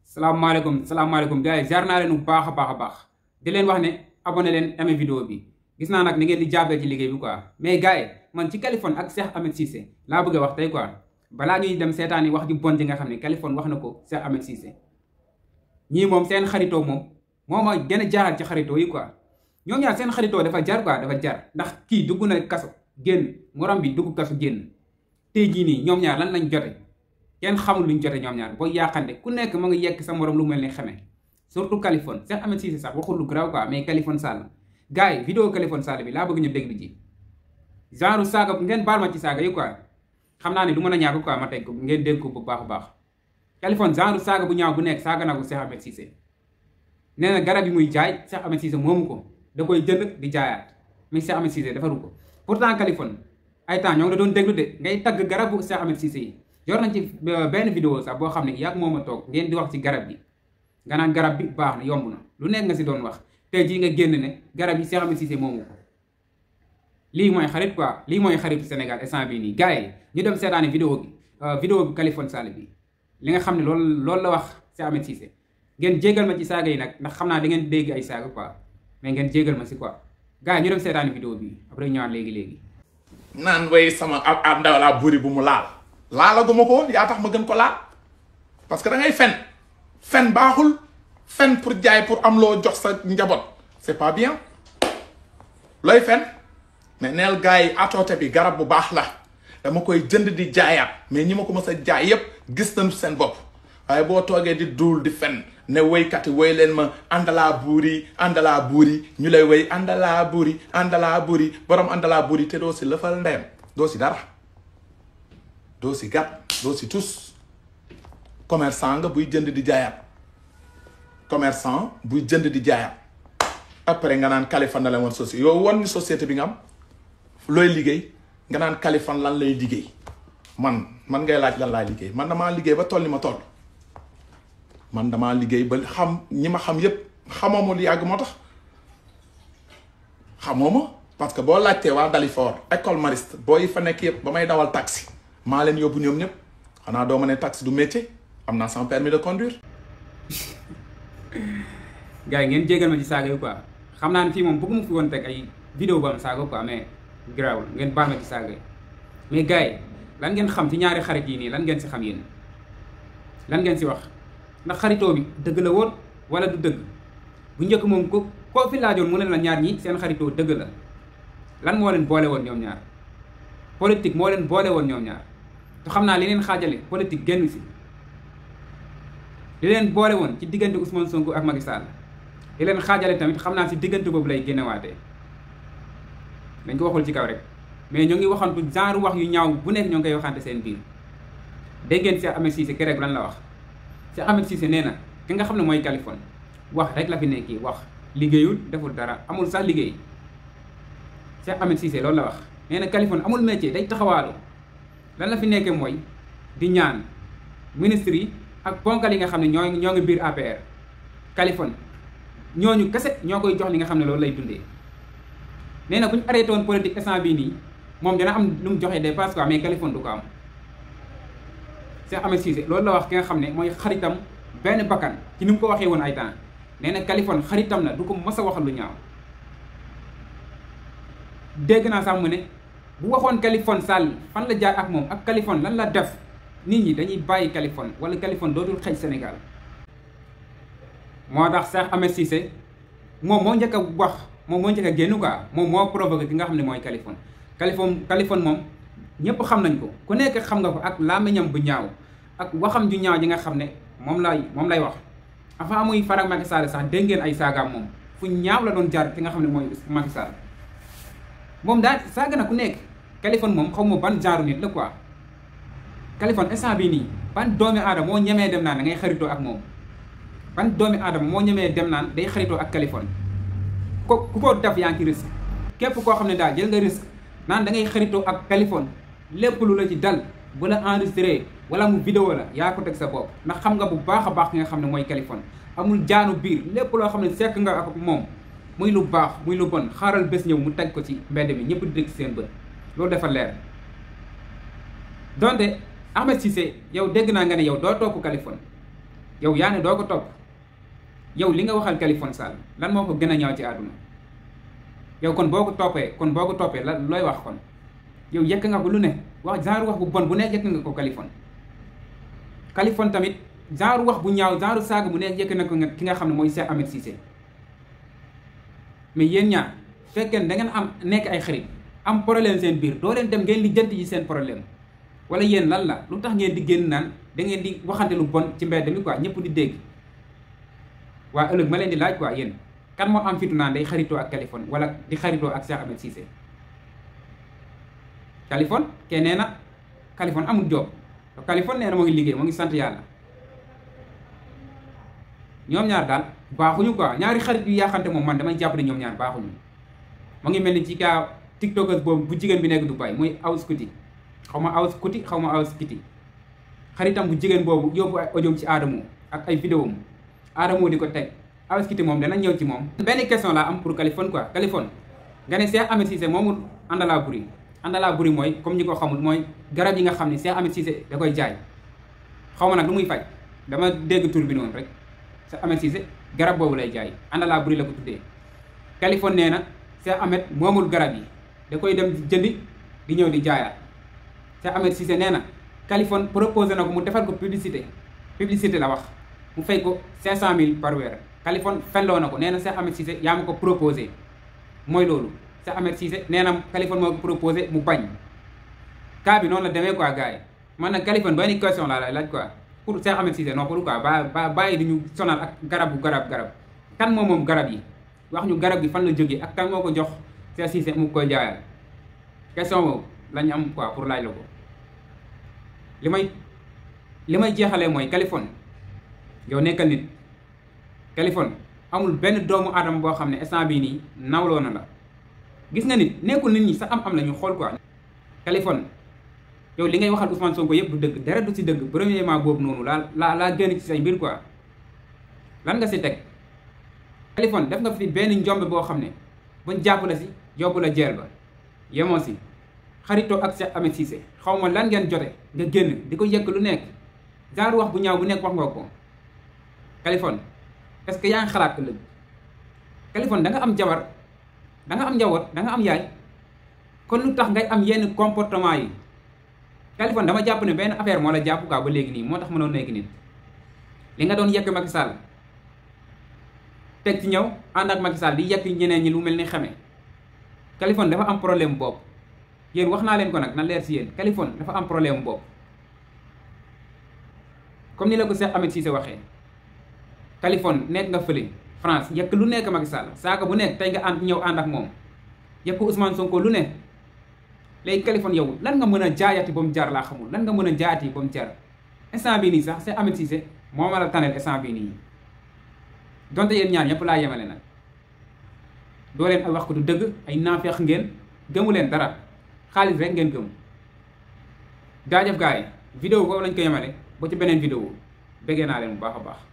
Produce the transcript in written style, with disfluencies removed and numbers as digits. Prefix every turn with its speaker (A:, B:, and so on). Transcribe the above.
A: salaamaaleykum gars yi ziar naa leen bu baax a baax di leen wax ne abonné leen aimé vidéo bi gis naa nag ni ngeen di jàppee ci liggéey bi quoi mais gars yi man ci Kaliphone ak Cheikh Ahmed Cissé laa bëgg a wax tey quoi balaa ñuy dem seetaan yi wax ju bon ji nga xam ne Kaliphone wax na ko Cheikh Ahmed Cissé ñii moom seen xaritoo moom moo ma gën a jaaxal ci xaritoo yi quoi ñoom ñaar seen xaritoo dafa jar quoi dafa jar ndax kii dugg na kaso génn morom bi dugg kaso génn tey jii nii ñoom ñaar lan lañ jote kenn xamul luñ jote ñoom ñaar booy yàqande ku nekk ma nga yekk sa morom lu mel ni xeme surtout Kaliphone Cheikh Ahmed Cissé sax waxul lu graw quoi mais Kaliphone Sall gars yi vidéo Kaliphone Sall bi laa bëgg ñu déglu ji genre saaga ngeen baal ma ci saaga yi quoi xam naa ne du mën a ñàkk quoi ma teg ko ngeen dégg ko bu baax a baax Kaliphone genre saaga bu ñaaw bu nekk saaga na ko Cheikh Ahmed Cissé nee na garab yi muy jaay Cheikh Ahmed Cissé moomu ko da koy jënd di jaayaat mais Cheikh Ahmed Cissé defaru ko pourtant Kaliphone ay temps ñoo ngi la doon déglu de ngay tagg garabu Cheikh Ahmed Cissé yi yor nañ ci benn vidéo sax boo xam ne yàgg moom a toog ngeen di wax ci garab bi nga naan garab bi baax na yomb na lu nekk nga si doon wax tey jii nga génn ne garab yi Cheikh Ahmed Cissé moomu ko lii mooy xarit quoi lii mooy xaritu Sénégal instant bii nii gars yi ñu dem seetaani vidéo bi Kaliphone Sall bi li nga xam ne loolu la wax Cheikh Ahmed Cissé ngeen jégal ma ci saaga yi nag ndax xam naa da ngeen dégg ay saaga quoi mais ngeen jégal ma si quoi gars yi ñu dem seetaani vidéo bi après ñëwaat léegi
B: naan way sama ab ndaw laa buri bu mu laalaguma ko woon yaa tax ma gën ko laal parce que da ngay fen baaxul fen pour jaay pour am loo jox sa njaboot c'est pas bien looy fen mais neel gars yi atoote bi garab bu baax la dama koy jënd di jaayaat mais ñi ma ko mës a jaay yépp gis nañu seen bopp waaye boo toogee di duul di fen ne woykat yi woy leen ma àndalaa buuri ñu lay woy àndalaa buuri borom àndalaa buuri te doo si lëfal ndeyam doo si dara doo si gàtt doo si tus commerçant nga buy jënd di jaayaat après nga naan Kaliphone na la woon société yow won ni société bi nga am looy liggéey nga naan Kaliphone lan lay liggéey man ngay laaj lan laay liggéey man damaa liggéey ba toll ni ma toll man damaa liggéey ba xam ñi ma xam yépp xamoo ma lu yàgg moo tax xamoo ma parce que boo laajtee waa Dalifort école mariste boo yi fa nekk yépp ba may dawal taxi maa leen yóbbu ñoom ñëpp xanaa doo ma ne taxi du métier am naa sans permis de conduire.
A: gars yi ngeen jégal ma ci saaga yi quoi xam naa ne fii moom bëgguma fi woon teg ay vidéo bu am saaga quoi mais garaawul ngeen baal ma ci saaga yi mais gars yi lan ngeen xam ci ñaari xarit yi nii lan ngeen si xam yéen lan ngeen si wax ndax xaritoo bi dëgg la woon wala du dëgg bu njëkk moom koo fi laajoon mu ne la ñaar ñi seen xaritoo dëgg la lan moo leen boole woon ñoom ñaar politique moo leen boole woon ñoom ñaar te xam naa li leen xaajale politique génn si li leen boole woon ci diggante Ousmane Sonko ak Macky Sall li leen xaajale tamit xam naa si diggante boobu lay génnewaatee dañ ko waxul ci kaw rek mais ñoo ngi waxantu genre wax yu ñaaw bu nekk ñoo ngi koy waxante seen biir dégg ngeen Cheikh Ahmed Cissé keroog lan la wax Cheikh Ahmed Cissé nee na ki nga xam ne mooy Kaliphone wax rek la fi nekki wax liggéeyul deful dara amul sax liggéey Cheikh Ahmed Cissé loolu la wax nee na Kaliphone amul métier day taxawaalu lan la fi nekkee mooy di ñaan ministre yi ak ponkal yi nga xam ne ñoo ngi biir APR Kaliphone ñooñu kese ñoo koy jox li nga xam ne loolu lay dundee nee na bu ñu arrêté woon politique instant bii nii moom dina am lu mu joxee dépasse quoi mais Kaliphone du ko am Cheikh Ahmed Cissé loolu la wax ki nga xam ne mooy xaritam benn bakkan ci ni mu ko waxee woon ay temps nee na Kaliphone xaritam la du ko mës a waxal lu ñaaw dégg naa sax mu ne bu waxoon Kaliphone Sall fan la jaar ak moom ak Kaliphone lan la def nit ñi dañuy bàyyi Kaliphone wala Kaliphone dootul xëj Sénégal moo tax Cheikh Ahmed Cissé moom moo njëkk a wax moom moo njëkk a génn quoi moom moo provoqué ki nga xam ne mooy Kaliphone moom ñëpp xam nañ ko ku nekk xam nga ko ak làmmiñam bu ñaaw ak waxam ju ñaaw ji nga xam ne moom lay wax avant muy farak Macky Sall sax dégg ngeen ay saagaam moom fu ñaaw la doon jaar ki nga xam ne mooy Macky Sall moom daal saaga na ku nekk Kaliphone moom xaw ma ban genre nit la quoi Kaliphone instant bii nii ban doomi aadama moo ñemee dem naan da ngay xaritoo ak moom ban doomi aadama moo ñemee dem naan day xaritoo ak Kaliphone ku ko def yaa ngi ci risque képp koo xam ne daal jël nga risque naan da ngay xaritoo ak Kaliphone lépp lu la ci dal bu la enregistré wala mu vidéo la yaa ko teg sa bopp ndax xam nga bu baax a baax ki nga xam ne mooy Kaliphone amul jaanu biir lépp loo xam ne sekk nga ak moom muy lu baax muy lu bon xaaral bés ñëw mu teg ko ci mbedd mi ñëpp di dégg seen bët loolu dafa leer donte Ahmed Cissé yow dégg naa nga ne yow doo topp Kaliphone yow yaa ne doo ko topp yow li nga waxal Kaliphone Sall lan moo ko gën a ñaaw ci àdduna yow kon boo ko toppee la looy wax kon yow yekk nga ko lu ne wax genre wax bu bon bu nekk yekk nga ko Kaliphone tamit genre wax bu ñaaw genre saaga bu nekk yekk na ko ki nga xam ne mooy Cheikh Ahmed Cissé mais yéen ñaar fekkee da ngeen am nekk ay xarit am problème seen biir doo leen dem ngeen lijjanti yi seen problème wala yéen lan la lu tax ngeen di génn naan da ngeen di waxante lu bon ci mbedd mi quoi ñëpp di dégg waa ëllëg ma leen di laaj quoi yéen kan moo am fitu naan day xaritoo ak Kaliphone wala di xaritoo ak Cheikh Ahmed Cissé Kaliphone ke nee na Kaliphone amul job Kaliphone nee na moo ngi liggéey moo ngi sant yàlla ñoom ñaar daal baaxuñu quoi ñaari xarit yu yaaxante moom man damay jàpp ne ñoom ñaar baaxuñu moo ngi mel ni ci kaa tiktokers boobu bu jigéen bi nekk Dubaï muy Awus Kuti xaw ma Awus Kiti xaritam bu jigéen boobu yóbbu ay audio ci Adamo ak ay vidéo am Adamo di ko teg Awus Kiti moom dana ñëw ci moom. benn question laa am pour Kaliphone quoi Kaliphone nga ne Cheikh Ahmed Cissé moomul àndalaa buri mooy comme ñi ko xamul mooy garab yi nga xam ne Cheikh Ahmed Cissé da koy jaay xaw ma nag lu muy faj dama dégg tur bi noonu rek Cheikh Ahmed Cissé garab boobu lay jaay àndalaa buri la ko tuddee Kaliphone nee na Cheikh Ahmed moomul garab yi da koy dem jëndi di ñëw di jaayaat Cheikh Ahmed Cissé nee na Kaliphone proposé na ko mu defal ko publicité la wax mu fay ko 500,000 par weer Kaliphone fenloo na ko nee na Cheikh Ahmed Cissé yaa ma ko proposé mooy loolu Cheikh Ahmed Cissé nee na Kaliphone moo ko proposé mu bañ cas bi noonu la demee quoi gars yi man nag Kaliphone ba ni question laa lay laaj quoi pour Cheikh Ahmed Cissé non pour quoi bàyyi di ñu sonal ak garab kan moom garab yi wax ñu garab gi fan la jógee ak kan moo ko jox Cheikh Cissé mu koy jaayal question boobu lañu am quoi pour laaj la ko li may jeexalee mooy Kaliphone yow nekkal nit Kaliphone amul benn doomu aadama boo xam ne instant bii nii nawloo na la gis nga nit nekkul nit ñi sax am la ñu xool quoi Kaliphone yow li ngay waxal Ousmane Sonko yëpp du dëgg dara du si dëgg premièrement boobu noonu laa génn ci say mbir quoi lan nga si teg Kaliphone def nga fi benn njombe boo xam ne buñ jàpp la si yóbbu la jeel ba yemoo si xaritoo ak Cheikh Ahmed Cissé xaw ma lan ngeen jote nga génn di ko yëkk lu nekk genre wax bu ñaaw bu nekk wax nga ko Kaliphone est-ce que yaa ngi xalaat ëllëg Kaliphone da nga am jabar da nga am njaboot da nga am yaay kon lu tax ngay am yenn comportement yi Kaliphone dama jàpp ne benn affaire moo la jàpp quoi ba léegi nii moo tax mënoon nekk nit li nga doon yekk Macky Sall teg ci ñëw ànd ak Macky Sall di yekk ñeneen ñi lu mel ni xame Kaliphone dafa am problème bopp yéen wax naa leen ko nag na leer si yéen Kaliphone dafa am problème bopp comme ni la ko Cheikh Ahmed Cissé waxee Kaliphone nekk nga fële France yekk lu nekk Macky Sall saaka bu nekk tey nga ñëw ànd ak moom yekk Ousmane Sonko lu ne léegi Kaliphone yow lan nga mën a jaayati ba mu jar laa xamul lan nga mën a jaayati ba mu jar instant bii nii sax Cheikh Ahmed Cissé moo ma la taneel instant bii nii donte yéen ñaar ñëpp laa yemale nag doo leen ay wax ko du dëgg ay naafeex ngeen gëmu leen dara xaalis rek ngeen gëm jaajëf gars yi vidéo boobu lañ ko yemale ba ci beneen vidéo bëggee naa leen bu baax a baax